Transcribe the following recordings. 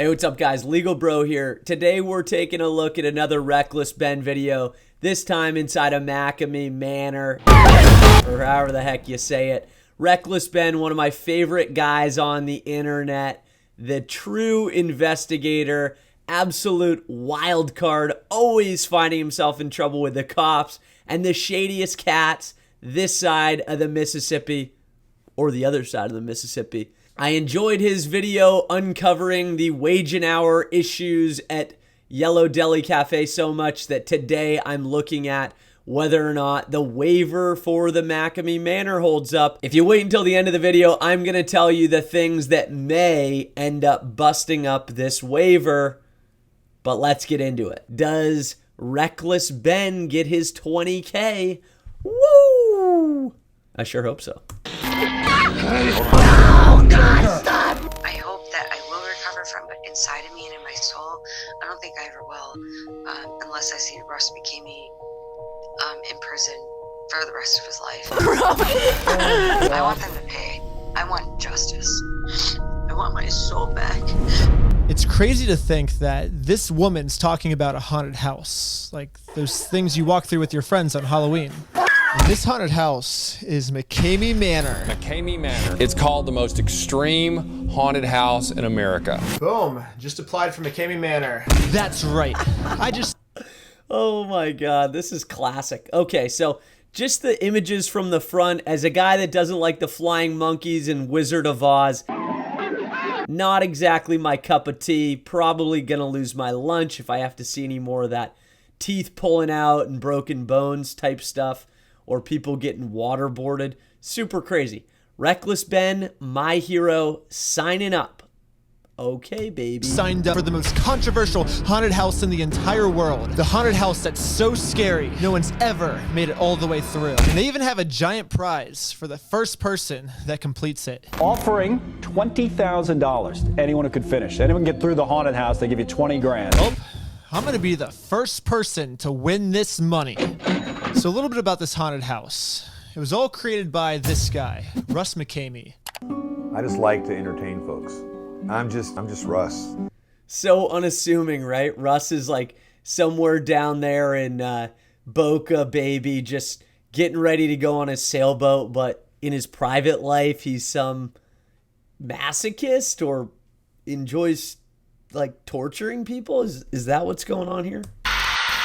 Hey, what's up guys? LegalBro here. Today we're taking a look at another Reckless Ben video, this time inside a McKamey Manor, or however the heck you say it. Reckless Ben, one of my favorite guys on the internet, the true investigator, absolute wild card, always finding himself in trouble with the cops and the shadiest cats this side of the Mississippi, or the other side of the Mississippi. I enjoyed his video uncovering the wage and hour issues at Yellow Deli Cafe so much that today I'm looking at whether or not the waiver for the McKamey Manor holds up. If you wait until the end of the video, I'm going to tell you the things that may end up busting up this waiver. But let's get into it. Does Reckless Ben get his $20K? Woo! I sure hope so. Oh, God, stop! I hope that I will recover from it inside of me and in my soul. I don't think I ever will, unless I see Russ McKamey in prison for the rest of his life. I want them to pay. I want justice. I want my soul back. It's crazy to think that this woman's talking about a haunted house, like those things you walk through with your friends on Halloween. And this haunted house is McKamey Manor. McKamey Manor. It's called the most extreme haunted house in America. Boom. Just applied for McKamey Manor. That's right. Oh my God, this is classic. Okay, so just the images from the front, as a guy that doesn't like the flying monkeys and Wizard of Oz, not exactly my cup of tea. Probably gonna lose my lunch if I have to see any more of that teeth pulling out and broken bones type stuff, or people getting waterboarded. Super crazy. Reckless Ben, my hero, signing up. Okay, baby. Signed up for the most controversial haunted house in the entire world. The haunted house that's so scary, no one's ever made it all the way through. And they even have a giant prize for the first person that completes it. Offering $20,000 to anyone who could finish. Anyone get through the haunted house, they give you 20 grand. Oh, I'm gonna be the first person to win this money. So a little bit about this haunted house. It was all created by this guy, Russ McKamey. I just like to entertain folks. I'm just Russ. So unassuming, right? Russ is like somewhere down there in Boca, baby, just getting ready to go on his sailboat, but in his private life, he's some masochist or enjoys like torturing people. Is that what's going on here?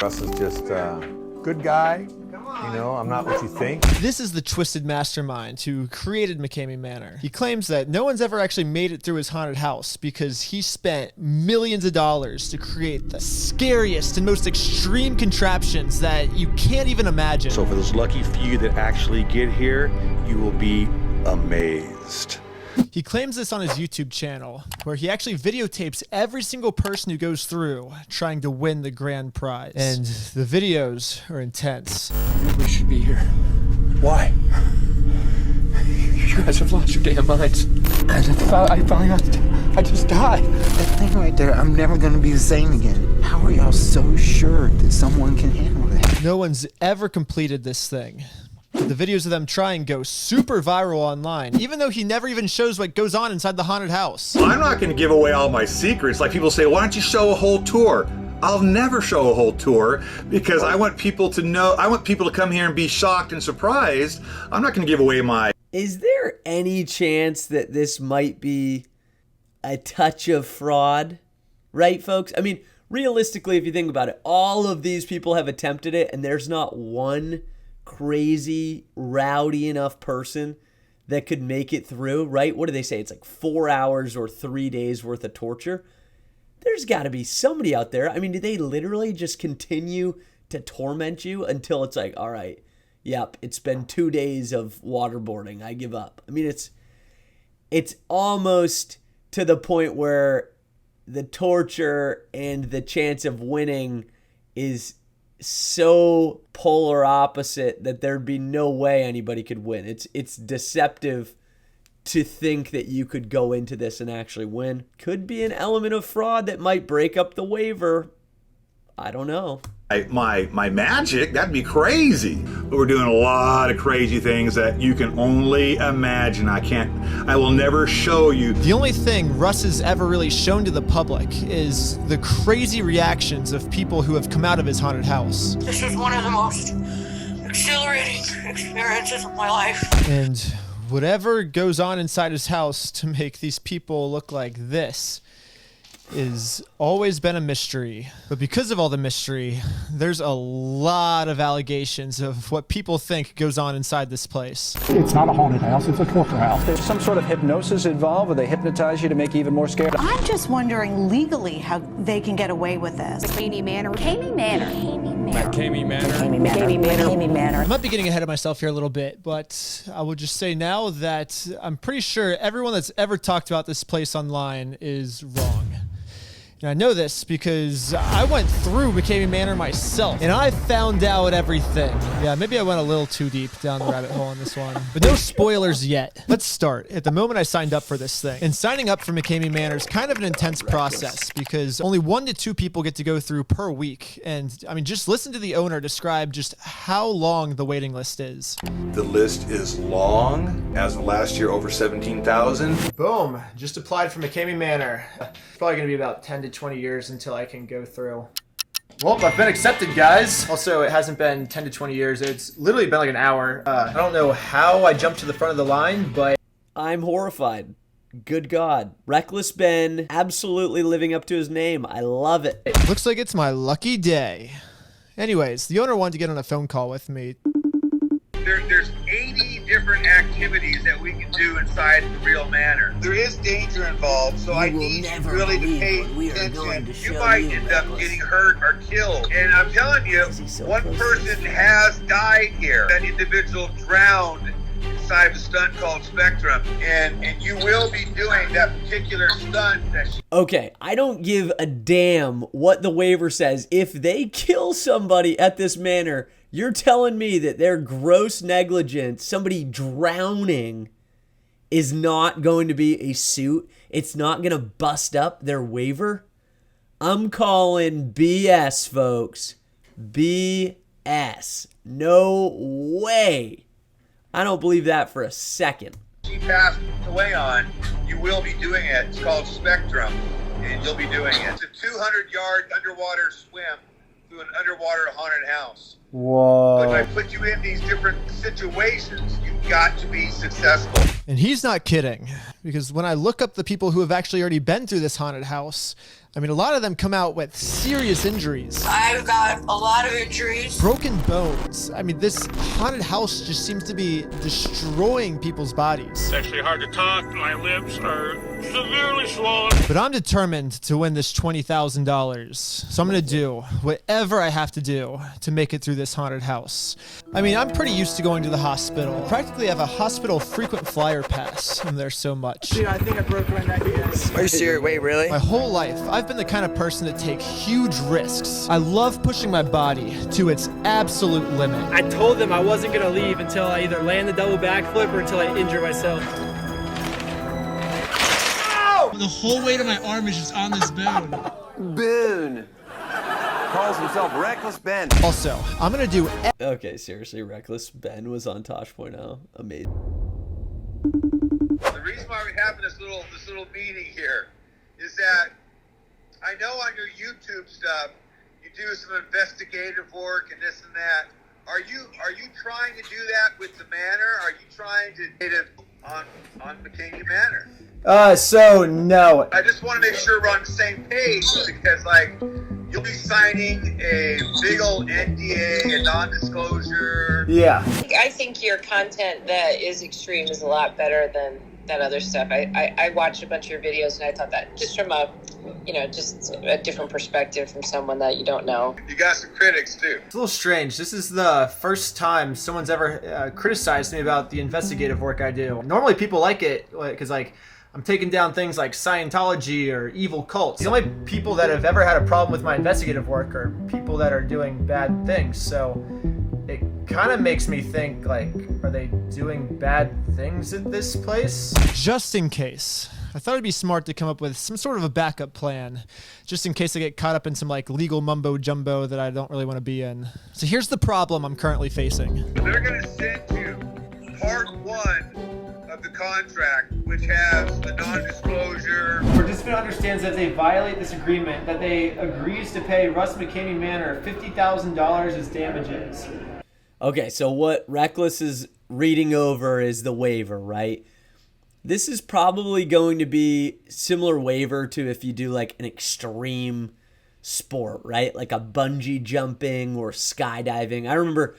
Russ is just a good guy. You know, I'm not what you think. This is the twisted mastermind who created McKamey Manor. He claims that no one's ever actually made it through his haunted house because he spent millions of dollars to create the scariest and most extreme contraptions that you can't even imagine. So for those lucky few that actually get here, you will be amazed. He claims this on his YouTube channel, where he actually videotapes every single person who goes through trying to win the grand prize. And the videos are intense. We should be here. Why? You guys have lost your damn minds. I just died. That thing right there, I'm never gonna be the same again. How are y'all so sure that someone can handle that? No one's ever completed this thing. The videos of them trying go super viral online, even though he never even shows what goes on inside the haunted house. I'm not going to give away all my secrets. Like people say, why don't you show a whole tour? I'll never show a whole tour because I want people to know, I want people to come here and be shocked and surprised. I'm not going to give away my... Is there any chance that this might be a touch of fraud? Right, folks? I mean, realistically, if you think about it, all of these people have attempted it and there's not one crazy, rowdy enough person that could make it through, right? What do they say? It's like 4 hours or 3 days worth of torture. There's got to be somebody out there. I mean, do they literally just continue to torment you until it's like, all right, yep, it's been 2 days of waterboarding. I give up. I mean, it's almost to the point where the torture and the chance of winning is so polar opposite that there'd be no way anybody could win. It's deceptive to think that you could go into this and actually win. Could be an element of fraud that might break up the waiver. I don't know. my magic, that'd be crazy. But we're doing a lot of crazy things that you can only imagine. I will never show you. The only thing Russ has ever really shown to the public is the crazy reactions of people who have come out of his haunted house. This is one of the most exhilarating experiences of my life. And whatever goes on inside his house to make these people look like this is always been a mystery. But because of all the mystery, there's a lot of allegations of what people think goes on inside this place. It's not a haunted house, it's a torture house. There's some sort of hypnosis involved where they hypnotize you to make you even more scared. I'm just wondering legally how they can get away with this. McKamey Manor. McKamey Manor. McKamey Manor. McKamey Manor. I might be getting ahead of myself here a little bit, but I will just say now that I'm pretty sure everyone that's ever talked about this place online is wrong. And I know this because I went through McKamey Manor myself, and I found out everything. Yeah, maybe I went a little too deep down the rabbit hole on this one. But no spoilers yet. Let's start. At the moment I signed up for this thing. And signing up for McKamey Manor is kind of an intense process because only 1 to 2 people get to go through per week. And, I mean, just listen to the owner describe just how long the waiting list is. The list is long. As of last year, over 17,000. Boom. Just applied for McKamey Manor. It's probably going to be about 10 to 20 years until I can go through. Well, I've been accepted, guys. Also, it hasn't been 10 to 20 years. It's literally been like an hour. I don't know how I jumped to the front of the line, but I'm horrified. Good God. Reckless Ben absolutely living up to his name. I love it. Looks like it's my lucky day. Anyways, the owner wanted to get on a phone call with me. There's 80 different activities that we can do inside the real manor. There is danger involved, so I need you really to pay attention. You might end up getting hurt or killed. And I'm telling you, one person has died here. That individual drowned inside of a stunt called Spectrum. And you will be doing that particular stunt. Okay, I don't give a damn what the waiver says. If they kill somebody at this manor, you're telling me that their gross negligence, somebody drowning, is not going to be a suit? It's not going to bust up their waiver? I'm calling BS, folks. BS. No way. I don't believe that for a second. She passed away on, you will be doing it. It's called Spectrum, and you'll be doing it. It's a 200-yard underwater swim through an underwater haunted house. Whoa. But when I put you in these different situations, you've got to be successful. And he's not kidding, because when I look up the people who have actually already been through this haunted house, I mean, a lot of them come out with serious injuries. I've got a lot of injuries. Broken bones. I mean, this haunted house just seems to be destroying people's bodies. It's actually hard to talk. My lips are severely swollen. But I'm determined to win this $20,000. So I'm going to do whatever I have to do to make it through this haunted house. I mean, I'm pretty used to going to the hospital. I practically have a hospital frequent flyer pass. I'm there so much. Dude, I think I broke my neck again. Are you serious? Wait, really? My whole life, I've been the kind of person to take huge risks. I love pushing my body to its absolute limit. I told them I wasn't going to leave until I either land the double backflip or until I injure myself. Ow! The whole weight of my arm is just on this boon. Boon. Calls himself Reckless Ben. Also, I'm going to do... Okay, seriously, Reckless Ben was on Tosh.0. Amazing. The reason why we're having this little meeting here is that I know on your YouTube stuff you do some investigative work and this and that. Are you trying to do that with the manor? Are you trying to get it on McKamey Manor? So no. I just want to make sure we're on the same page because you'll be signing a big old NDA, a non-disclosure. Yeah. I think your content that is extreme is a lot better than that other stuff. I watched a bunch of your videos and I thought that just from just a different perspective from someone that you don't know. You got some critics too. It's a little strange. This is the first time someone's ever criticized me about the investigative work I do. Normally people like it because I'm taking down things like Scientology or evil cults. The only people that have ever had a problem with my investigative work are people that are doing bad things. So it kind of makes me think, are they doing bad things at this place? Just in case, I thought it'd be smart to come up with some sort of a backup plan, just in case I get caught up in some like legal mumbo jumbo that I don't really want to be in. So here's the problem I'm currently facing. They're going to send you part 1 of the contract, which has the non-disclosure. Participant understands that if they violate this agreement, that they agrees to pay Russ McKamey Manor $50,000 as damages. Okay, so what Reckless is reading over is the waiver, right? This is probably going to be similar waiver to if you do like an extreme sport, right? Like a bungee jumping or skydiving. I remember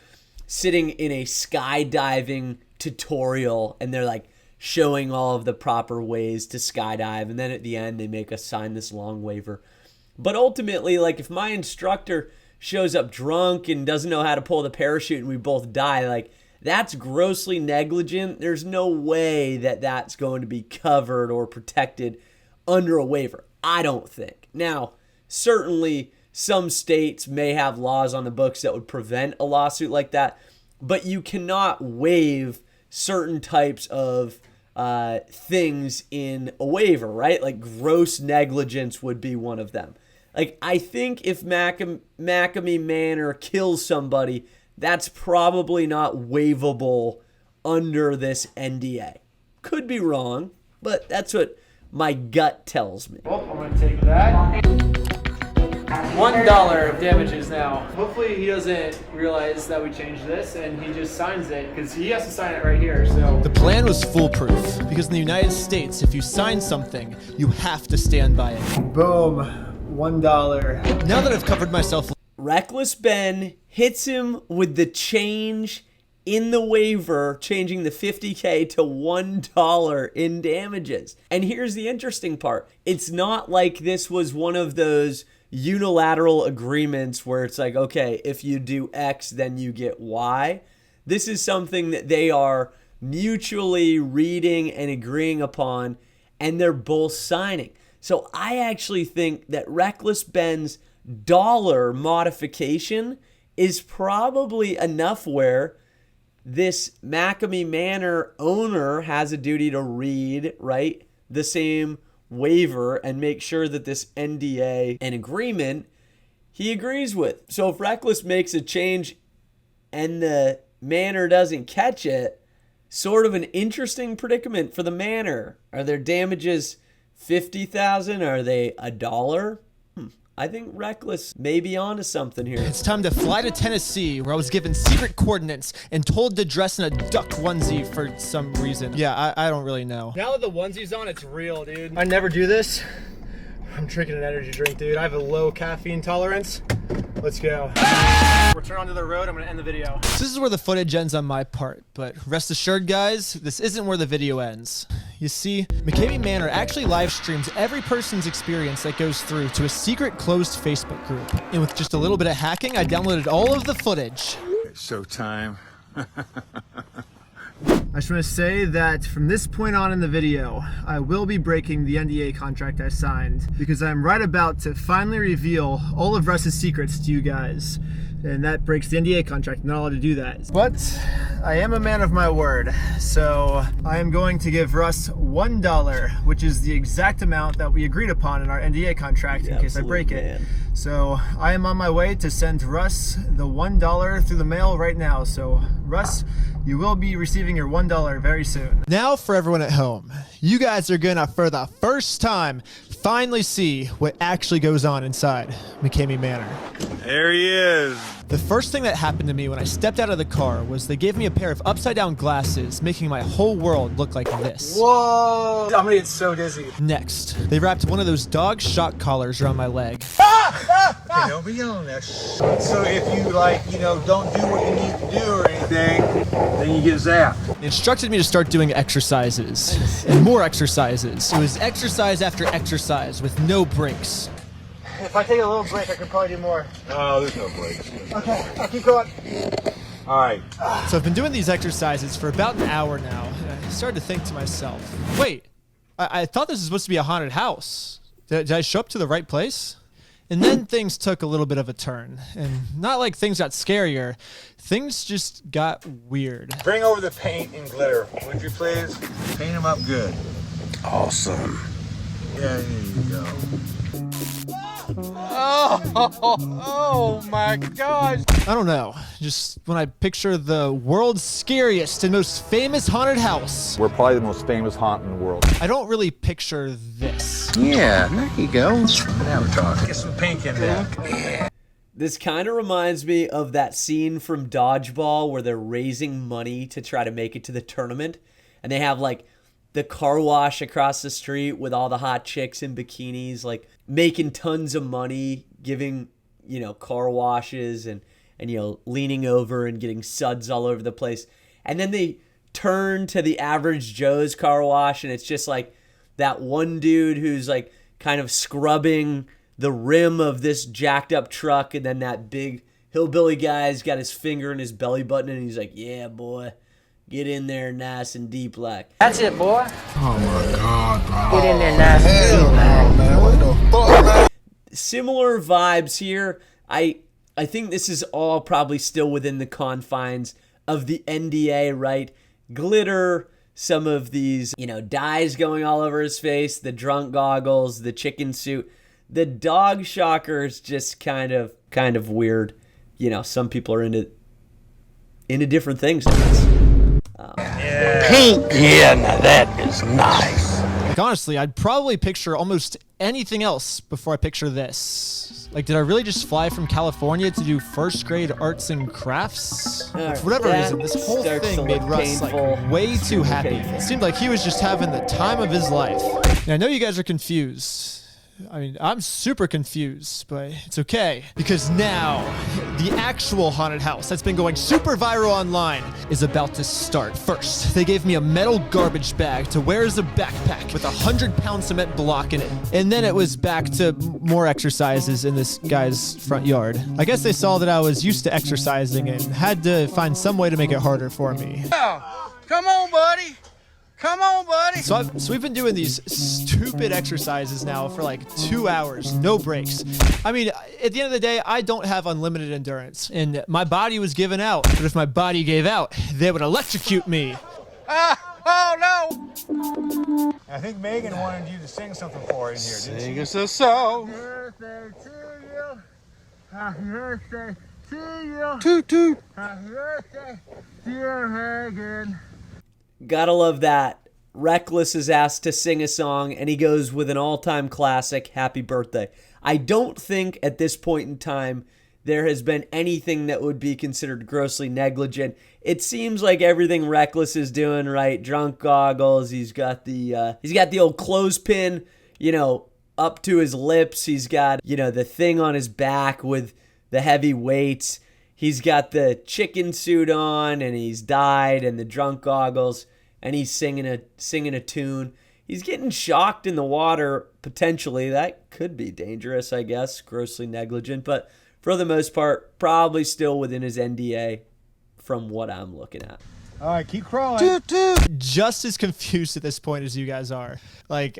sitting in a skydiving tutorial and they're like showing all of the proper ways to skydive, and then at the end they make us sign this long waiver. But ultimately, like if my instructor shows up drunk and doesn't know how to pull the parachute and we both die, like that's grossly negligent. There's no way that that's going to be covered or protected under a waiver, I don't think. Now, certainly some states may have laws on the books that would prevent a lawsuit like that, but you cannot waive certain types of things in a waiver, right? Like gross negligence would be one of them. Like, I think if McKamey Manor kills somebody, that's probably not waivable under this NDA. Could be wrong, but that's what my gut tells me. Well, I'm going to take that. $1 of damages now. Hopefully he doesn't realize that we changed this and he just signs it, because he has to sign it right here. So the plan was foolproof, because in the United States, if you sign something, you have to stand by it. Boom. $1. Now that I've covered myself, Reckless Ben hits him with the change in the waiver, changing the $50K to $1 in damages. And here's the interesting part. It's not like this was one of those unilateral agreements where it's like, okay, if you do X, then you get Y. This is something that they are mutually reading and agreeing upon, and they're both signing. So I actually think that Reckless Ben's dollar modification is probably enough where this McKamey Manor owner has a duty to read, right, the same waiver and make sure that this NDA and agreement he agrees with. So if Reckless makes a change and the Manor doesn't catch it, sort of an interesting predicament for the Manor. Are their damages $50,000? Are they $1? I think Reckless may be onto something here. It's time to fly to Tennessee, where I was given secret coordinates and told to dress in a duck onesie for some reason. Yeah, I don't really know. Now that the onesie's on, it's real, dude. I never do this. I'm drinking an energy drink, dude. I have a low caffeine tolerance. Let's go. Return onto the road. I'm gonna end the video. This is where the footage ends on my part, but rest assured, guys, this isn't where the video ends. You see, McKamey Manor actually live streams every person's experience that goes through to a secret closed Facebook group. And with just a little bit of hacking, I downloaded all of the footage. Showtime. I just want to say that from this point on in the video, I will be breaking the NDA contract I signed, because I'm right about to finally reveal all of Russ's secrets to you guys. And that breaks the NDA contract. I'm not allowed to do that. But I am a man of my word, so I am going to give Russ $1, which is the exact amount that we agreed upon in our NDA contract in case I break it. So I am on my way to send Russ the $1 through the mail right now. So Russ, you will be receiving your $1 very soon. Now for everyone at home, you guys are gonna, for the first time, finally see what actually goes on inside McKamey Manor. There he is. The first thing that happened to me when I stepped out of the car was they gave me a pair of upside down glasses, making my whole world look like this. Whoa! I'm gonna get so dizzy. Next, they wrapped one of those dog shock collars around my leg. Hey, don't be yelling that shit. So if you, don't do what you need to do or anything, then you get zapped. They instructed me to start doing exercises and more exercises. It was exercise after exercise with no breaks. If I take a little break, I can probably do more. Oh, there's no breaks. Okay, I'll keep going. All right. So I've been doing these exercises for about an hour now, and I started to think to myself, wait, I thought this was supposed to be a haunted house. Did I show up to the right place? And then things took a little bit of a turn. And not like things got scarier, things just got weird. Bring over the paint and glitter, would you please? Paint them up good. awesome. Yeah, there you go. Oh my gosh. I don't know. Just when I picture the world's scariest and most famous haunted house, We're probably the most famous haunt in the world. I don't really picture this. Yeah, there you go. Now we're talking. Get some pink in there. This kind of reminds me of that scene from Dodgeball where they're raising money to try to make it to the tournament. And they have like the car wash across the street with all the hot chicks in bikinis, like making tons of money, giving, you know, car washes and you know, leaning over and getting suds all over the place. And then they turn to the average Joe's car wash and it's just like that one dude who's like kind of scrubbing the rim of this jacked up truck, and then that big hillbilly guy's got his finger in his belly button and he's like, yeah, boy, get in there nice and deep like. That's it, boy. Oh my God, bro. Get in there nice and deep, man. What the fuck, man? Similar vibes here. I think this is all probably still within the confines of the NDA, right? Glitter, some of these, you know, dyes going all over his face, the drunk goggles, the chicken suit. The dog shocker is just kind of weird. You know, some people are into different things. Pink. Yeah, now that is nice. Like, honestly, I'd probably picture almost anything else before I picture this. Like, did I really just fly from California to do first grade arts and crafts? For whatever reason, this whole thing made Russ like way too happy. It seemed like he was just having the time of his life. And I know you guys are confused. I mean, I'm super confused, but it's okay. Because now, the actual haunted house that's been going super viral online is about to start. First, they gave me a metal garbage bag to wear as a backpack with a 100-pound cement block in it. And then it was back to more exercises in this guy's front yard. I guess they saw that I was used to exercising and had to find some way to make it harder for me. Come on, buddy. Come on, buddy. So we've been doing these stupid exercises now for like 2 hours, no breaks. I mean, at the end of the day, I don't have unlimited endurance, and my body was giving out. But if my body gave out, they would electrocute me. Oh, no. I think Megan wanted you to sing something for her in here, didn't she? Sing us a song. Happy birthday to you. Happy birthday to you. Toot toot. Happy birthday, dear Megan. Gotta love that. Reckless is asked to sing a song, and he goes with an all-time classic, Happy Birthday. I don't think at this point in time there has been anything that would be considered grossly negligent. It seems like everything Reckless is doing right. Drunk goggles. He's got the old clothespin, you know, up to his lips. He's got, you know, the thing on his back with the heavy weights. He's got the chicken suit on, and he's dyed, and the drunk goggles, and he's singing a tune. He's getting shocked in the water, potentially. That could be dangerous, I guess, grossly negligent, but for the most part, probably still within his NDA from what I'm looking at. All right, keep crawling. Toot, toot. Just as confused at this point as you guys are. Like,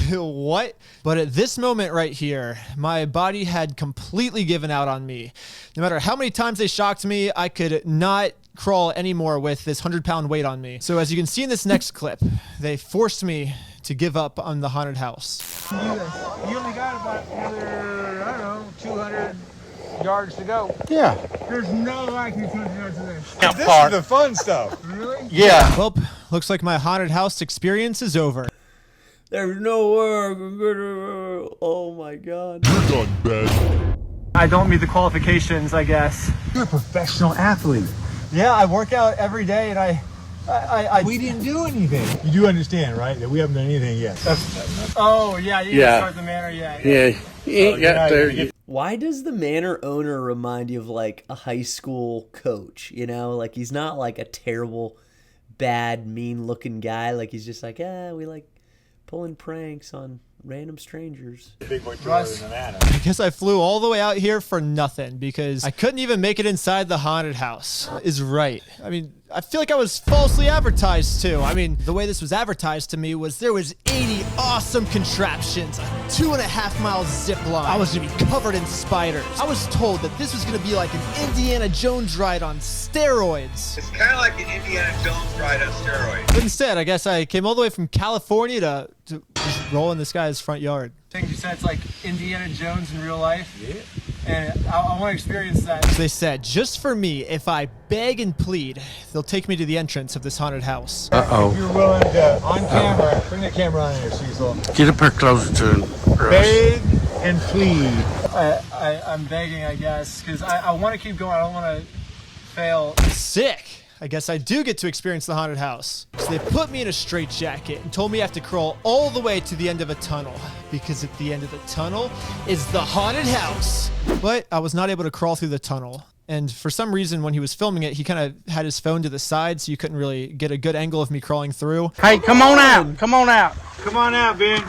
what? But at this moment right here, my body had completely given out on me. No matter how many times they shocked me, I could not crawl anymore with this 100-pound weight on me. So as you can see in this next clip, they forced me to give up on the haunted house. You only got about another, I don't know, 200 yards to go. Yeah. There's no like you 200 yards to this. This is the fun stuff. Really? Yeah. Well, looks like my haunted house experience is over. There's nowhere. Oh my God. You're done, Ben. I don't meet the qualifications, I guess. You're a professional athlete. Yeah, I work out every day, and I We didn't do anything. You do understand, right? That we haven't done anything yet. Oh yeah, you didn't start the manor yet. Yeah. You ain't got there. Why does the manor owner remind you of like a high school coach? You know, like he's not like a terrible, bad, mean-looking guy. Like he's just like, we like pulling pranks on random strangers. Big boy Russ, I guess I flew all the way out here for nothing because I couldn't even make it inside the haunted house. Is right. I mean, I feel like I was falsely advertised to. I mean, the way this was advertised to me was there was 80 awesome contraptions, a 2.5 mile zip line. I was gonna be covered in spiders. I was told that this was gonna be like an Indiana Jones ride on steroids. It's kind of like an Indiana Jones ride on steroids. But instead, I guess I came all the way from California to just roll in this guy's front yard. I think you said it's like Indiana Jones in real life. Yeah. And I want to experience that. So they said, just for me, if I beg and plead, they'll take me to the entrance of this haunted house. If you're willing to, on camera, bring the camera on here, Cecil. Get a bit closer to Russ. Beg and plead. I'm begging, I guess, because I want to keep going. I don't want to fail. Sick. I guess I do get to experience the haunted house. So they put me in a straitjacket and told me I have to crawl all the way to the end of a tunnel, because at the end of the tunnel is the haunted house. But I was not able to crawl through the tunnel. And for some reason, when he was filming it, he kind of had his phone to the side, so you couldn't really get a good angle of me crawling through. Hey, come on out. Come on out. Come on out, Ben.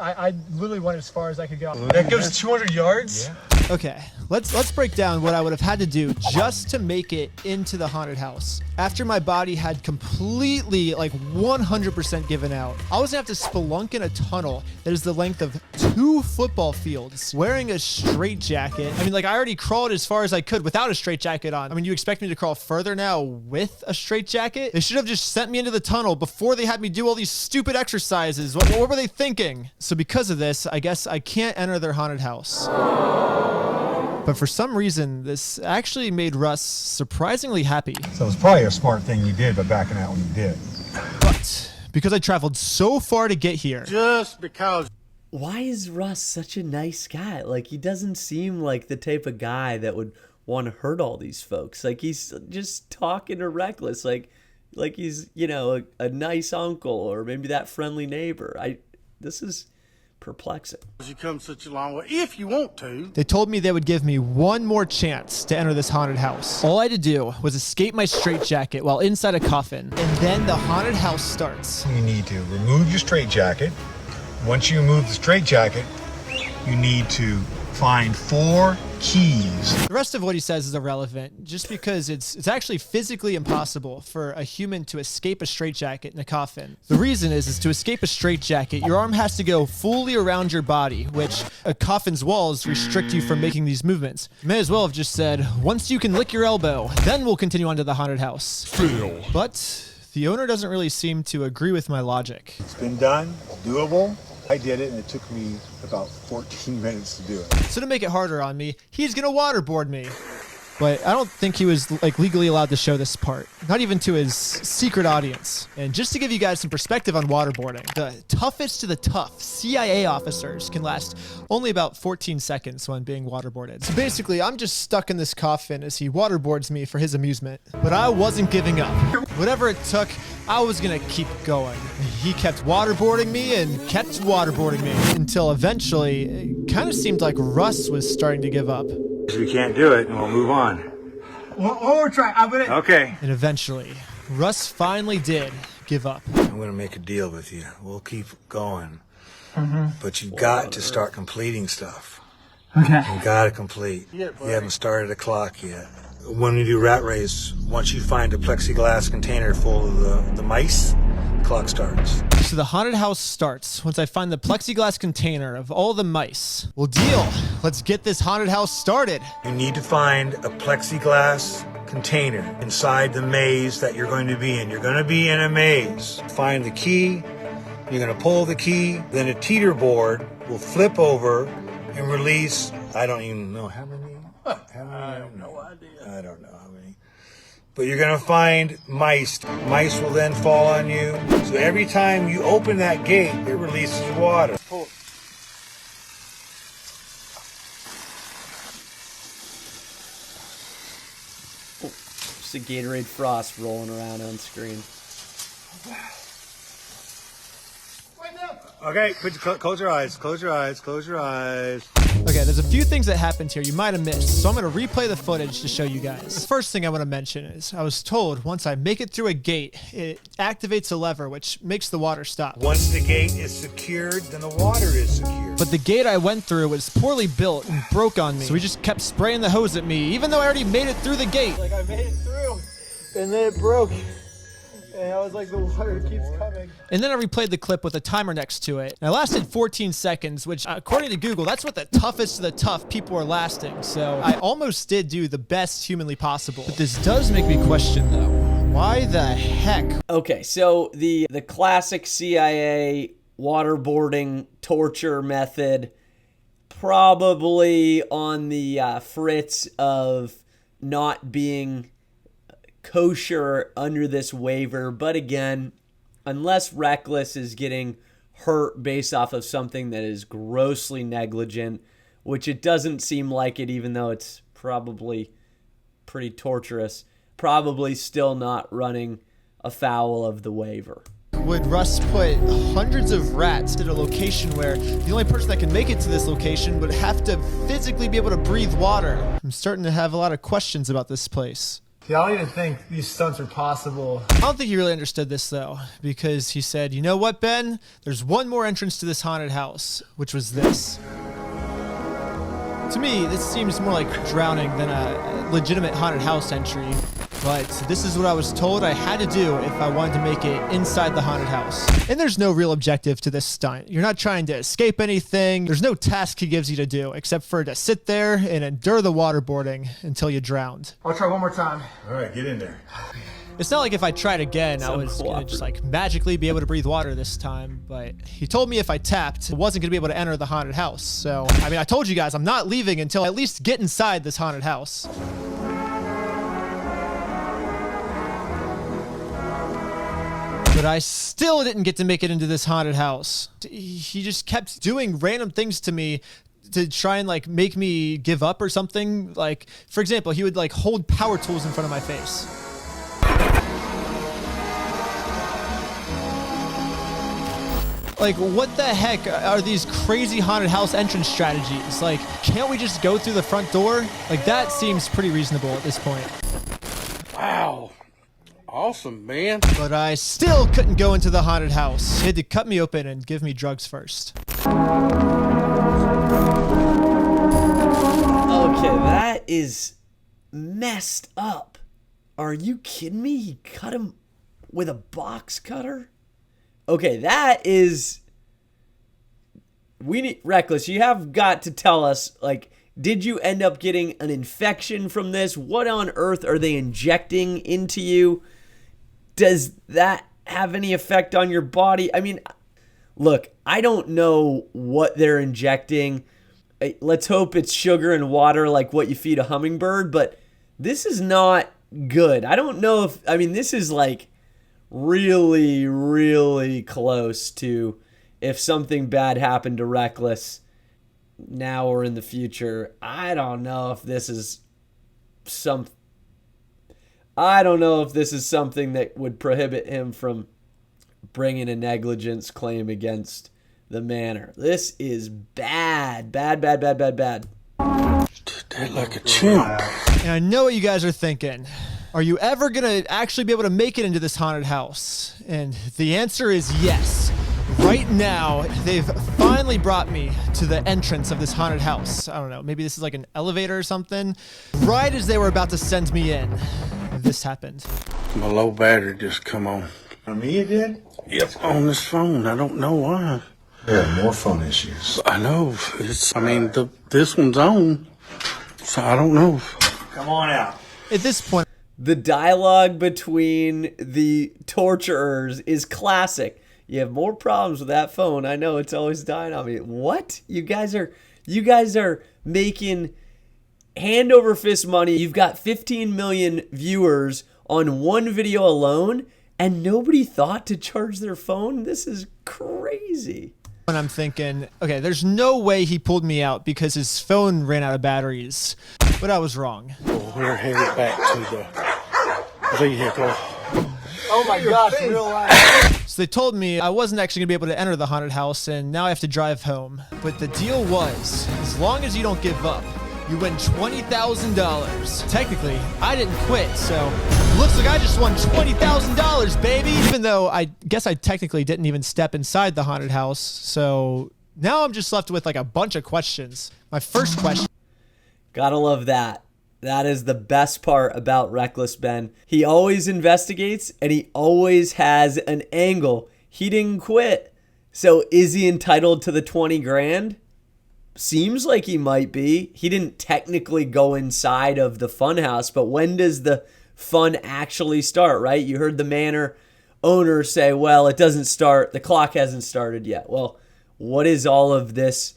I literally went as far as I could go. That goes 200 yards? Yeah. Okay, let's break down what I would have had to do just to make it into the haunted house. After my body had completely, like 100% given out, I was gonna have to spelunk in a tunnel that is the length of 2 football fields, wearing a straitjacket. I mean, like, I already crawled as far as I could without a straitjacket on. I mean, you expect me to crawl further now with a straitjacket? They should have just sent me into the tunnel before they had me do all these stupid exercises. What were they thinking? So because of this, I guess I can't enter their haunted house. But for some reason, this actually made Russ surprisingly happy. So it's probably a smart thing you did by backing out when you did. But because I traveled so far to get here. Just because. Why is Russ such a nice guy? Like, he doesn't seem like the type of guy that would want to hurt all these folks. Like, he's just talking to Reckless. Like he's, you know, a nice uncle or maybe that friendly neighbor. This is perplexing. You come such a long way if you want to. They told me they would give me one more chance to enter this haunted house. All I had to do was escape my straitjacket while inside a coffin, and then the haunted house starts. You need to remove your straitjacket. Once you remove the straitjacket, you need to find 4 keys. The rest of what he says is irrelevant, just because it's actually physically impossible for a human to escape a straitjacket in a coffin. The reason is to escape a straitjacket, your arm has to go fully around your body, which a coffin's walls restrict you from making these movements. You may as well have just said, once you can lick your elbow, then we'll continue on to the haunted house. Phil. But the owner doesn't really seem to agree with my logic. It's been done, doable. I did it, and it took me about 14 minutes to do it. So to make it harder on me, he's gonna waterboard me. But I don't think he was like legally allowed to show this part, not even to his secret audience. And just to give you guys some perspective on waterboarding, the toughest to the tough CIA officers can last only about 14 seconds when being waterboarded. So basically, I'm just stuck in this coffin as he waterboards me for his amusement. But I wasn't giving up. Whatever it took, I was gonna keep going. He kept waterboarding me and kept waterboarding me until eventually it kind of seemed like Russ was starting to give up. If we can't do it, we'll move on. One more try. I'm gonna. Okay. And eventually, Russ finally did give up. I'm going to make a deal with you. We'll keep going. But you've got to start completing stuff. Okay. You got to complete. You haven't started a clock yet. When we do rat race, once you find a plexiglass container full of the mice, the clock starts. So the haunted house starts once I find the plexiglass container of all the mice. Well, deal. Let's get this haunted house started. You need to find a plexiglass container inside the maze that you're going to be in. You're going to be in a maze. Find the key. You're going to pull the key. Then a teeter board will flip over and release, I don't even know how many. I have no idea. I don't know how many. But you're going to find mice. Mice will then fall on you. So every time you open that gate, it releases water. Just a Gatorade Frost rolling around on screen. Okay, close your eyes. Close your eyes. Close your eyes. Okay, there's a few things that happened here you might have missed, so I'm going to replay the footage to show you guys. The first thing I want to mention is I was told once I make it through a gate, it activates a lever, which makes the water stop. Once the gate is secured, then the water is secured. But the gate I went through was poorly built and broke on me, so he just kept spraying the hose at me, even though I already made it through the gate. Like, I made it through. and then it broke. And I was like, the water keeps coming. And then I replayed the clip with a timer next to it. And I lasted 14 seconds, which according to Google, that's what the toughest of the tough people are lasting. So I almost did do the best humanly possible. But this does make me question though, why the heck? Okay, so the classic CIA waterboarding torture method, probably on the fritz of not being kosher under this waiver. But again, unless Reckless is getting hurt based off of something that is grossly negligent, which it doesn't seem like it, even though it's probably pretty torturous, probably still not running afoul of the waiver. Would Russ put hundreds of rats at a location where the only person that can make it to this location would have to physically be able to breathe water? I'm starting to have a lot of questions about this place. Yeah, I don't even think these stunts are possible. I don't think he really understood this though, because he said, you know what, Ben? There's one more entrance to this haunted house, which was this. To me, this seems more like drowning than a legitimate haunted house entry, but this is what I was told I had to do if I wanted to make it inside the haunted house. And there's no real objective to this stunt. You're not trying to escape anything. There's no task he gives you to do except for to sit there and endure the waterboarding until you drowned. I'll try one more time. All right, get in there. It's not like if I tried again, I was gonna just like magically be able to breathe water this time, but he told me if I tapped, I wasn't gonna be able to enter the haunted house. So, I mean, I told you guys I'm not leaving until I at least get inside this haunted house. But I still didn't get to make it into this haunted house. He just kept doing random things to me to try and like make me give up or something. Like, for example, he would like hold power tools in front of my face. Like, what the heck are these crazy haunted house entrance strategies? Like, can't we just go through the front door? Like, that seems pretty reasonable at this point. Wow. Awesome, man. But I still couldn't go into the haunted house. He had to cut me open and give me drugs first. Okay, that is messed up. Are you kidding me? He cut him with a box cutter? Okay, that is... We need... Reckless, you have got to tell us, like, did you end up getting an infection from this? What on earth are they injecting into you? Does that have any effect on your body? I mean, look, I don't know what they're injecting. Let's hope it's sugar and water like what you feed a hummingbird, but this is not good. I don't know if... I mean, this is like... really, really close to if something bad happened to Reckless now or in the future. I don't know if this is something that would prohibit him from bringing a negligence claim against the manor. This is bad. Bad. Did that like a chimp. And I know what you guys are thinking. Are you ever gonna actually be able to make it into this haunted house? And the answer is yes. Right now, they've finally brought me to the entrance of this haunted house. I don't know, maybe this is like an elevator or something. Right as they were about to send me in, this happened. My low battery just come on. On me it did? Yep. On this phone, I don't know why. There are more phone issues. I know. This one's on, so I don't know. Come on out. At this point, the dialogue between the torturers is classic. You have more problems with that phone. I know it's always dying on me. What? You guys are making hand over fist money. You've got 15 million viewers on one video alone, and nobody thought to charge their phone? This is crazy. And I'm thinking, okay, there's no way he pulled me out because his phone ran out of batteries. But I was wrong. We're headed back to the vehicle. Oh my gosh, real life. So they told me I wasn't actually going to be able to enter the haunted house, and now I have to drive home. But the deal was, as long as you don't give up, you win $20,000. Technically, I didn't quit, so looks like I just won $20,000, baby! Even though I guess I technically didn't even step inside the haunted house, so now I'm just left with like a bunch of questions. My first question... Gotta love that. That is the best part about Reckless Ben. He always investigates and he always has an angle. He didn't quit. So is he entitled to the 20 grand? Seems like he might be. He didn't technically go inside of the funhouse, but when does the fun actually start, right? You heard the manor owner say, well, it doesn't start. The clock hasn't started yet. Well, what is all of this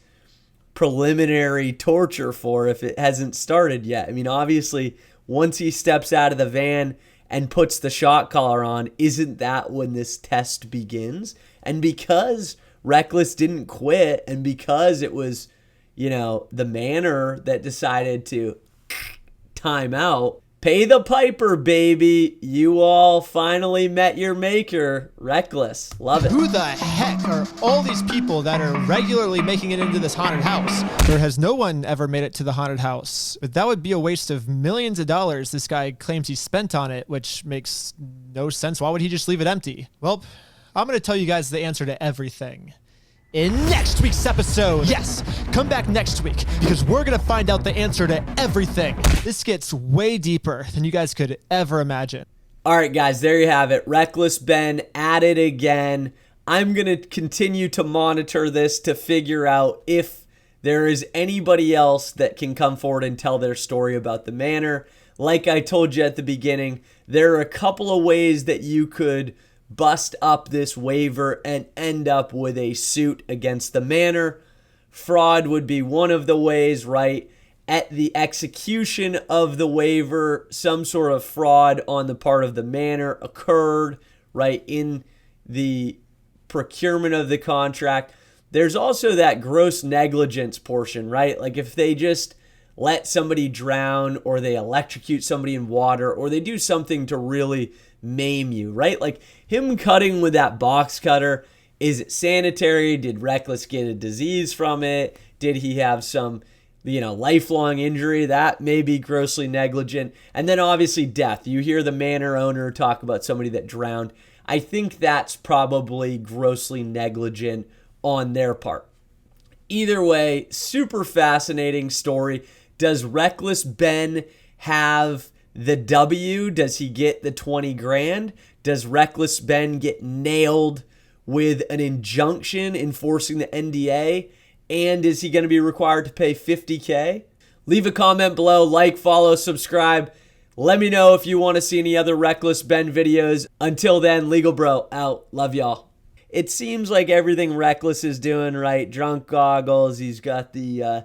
preliminary torture for if it hasn't started yet? I mean, obviously, once he steps out of the van and puts the shock collar on, isn't that when this test begins? And because Reckless didn't quit and because it was, the manor that decided to time out, pay the piper, baby. You all finally met your maker. Reckless. Love it. Who the heck are all these people that are regularly making it into this haunted house? There has no one ever made it to the haunted house. But that would be a waste of millions of dollars this guy claims he spent on it, which makes no sense. Why would he just leave it empty? Well, I'm going to tell you guys the answer to everything in next week's episode. Yes, come back next week because we're going to find out the answer to everything. This gets way deeper than you guys could ever imagine. All right, guys, there you have it. Reckless Ben at it again. I'm going to continue to monitor this to figure out if there is anybody else that can come forward and tell their story about the manor. Like I told you at the beginning, there are a couple of ways that you could bust up this waiver and end up with a suit against the manor. Fraud would be one of the ways, right? At the execution of the waiver, some sort of fraud on the part of the manor occurred, right, in the procurement of the contract. There's also that gross negligence portion, right? Like if they just let somebody drown or they electrocute somebody in water or they do something to really maim you, right? Like him cutting with that box cutter, is it sanitary? Did Reckless get a disease from it? Did he have some, lifelong injury? That may be grossly negligent. And then obviously death. You hear the manor owner talk about somebody that drowned. I think that's probably grossly negligent on their part. Either way, super fascinating story. Does Reckless Ben have the W? Does he get the 20 grand? Does Reckless Ben get nailed with an injunction enforcing the NDA? And is he going to be required to pay $50K? Leave a comment below, like, follow, subscribe. Let me know if you want to see any other Reckless Ben videos. Until then, LegalBro out. Love y'all. It seems like everything Reckless is doing right. Drunk goggles. He's got the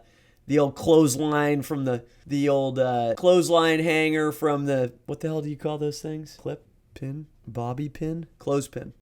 old clothesline from the old clothesline hanger from the, what the hell do you call those things? Clip? Pin? Bobby pin? Clothespin.